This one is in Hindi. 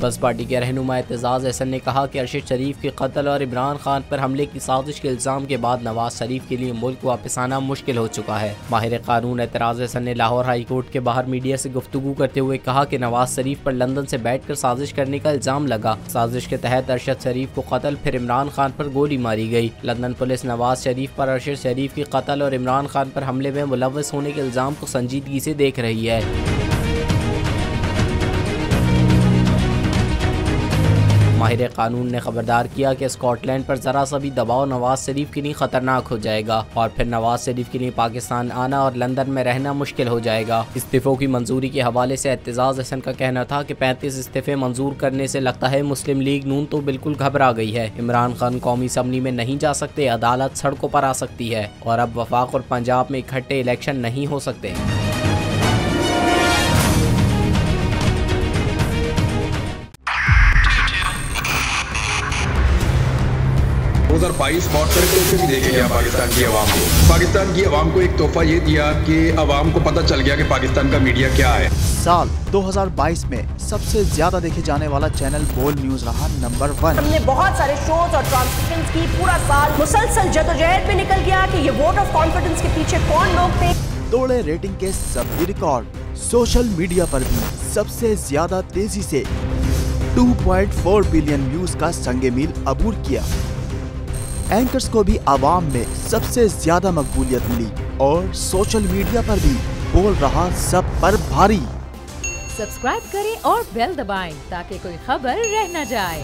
पीपल्स पार्टी के रहनुमा एतजाज़ अहसन ने कहा कि अरशद शरीफ के कत्ल और इमरान खान पर हमले की साजिश के इल्ज़ाम के बाद नवाज शरीफ के लिए मुल्क वापस आना मुश्किल हो चुका है। माहिर कानून एतराज़ अहसन ने लाहौर हाई कोर्ट के बाहर मीडिया से गुफ्तगू करते हुए कहा कि नवाज शरीफ पर लंदन से बैठकर साजिश करने का इल्ज़ाम लगा। साजिश के तहत अरशद शरीफ को कत्ल फिर इमरान खान पर गोली मारी गई। लंदन पुलिस नवाज शरीफ पर अरशद शरीफ के कत्ल और इमरान खान पर हमले में मुलव्वस होने के इल्ज़ाम को संजीदगी से देख रही है। माहिर कानून ने खबरदार किया कि स्कॉटलैंड पर जरा सा भी दबाव नवाज शरीफ के लिए खतरनाक हो जाएगा और फिर नवाज शरीफ के लिए पाकिस्तान आना और लंदन में रहना मुश्किल हो जाएगा। इस्तीफों की मंजूरी के हवाले से एतजाज़ अहसन का कहना था कि 35 इस्तीफे मंजूर करने से लगता है मुस्लिम लीग नून तो बिल्कुल घबरा गई है। इमरान खान कौमी असम्बली में नहीं जा सकते, अदालत सड़कों पर आ सकती है और अब वफाक और पंजाब में इकट्ठे इलेक्शन नहीं हो सकते। 2022 बहुत सारे तोहफे भी देखे गया पाकिस्तान की आवाम को। पाकिस्तान की आवाम को एक तोहफा ये दिया कि आवाम को पता चल गया कि पाकिस्तान का मीडिया क्या है। साल 2022 में सबसे ज्यादा देखे जाने वाला चैनल बोल्ड न्यूज रहा नंबर 1। हमने बहुत सारे शोज और ट्रांसमिशंस की, पूरा साल मुसलसल जदोजहद में निकल गया कि ये वोट ऑफ कॉन्फिडेंस के पीछे कौन लोग थे। तोड़े रेटिंग के सभी रिकॉर्ड। सोशल मीडिया पर भी सबसे ज्यादा तेजी से 2.4 बिलियन व्यूज का संगे मील अबूर किया। एंकर्स को भी आवाम में सबसे ज्यादा मकबूलियत मिली और सोशल मीडिया पर भी बोल रहा सब पर भारी। सब्सक्राइब करें और बेल दबाएं ताकि कोई खबर रह न जाए।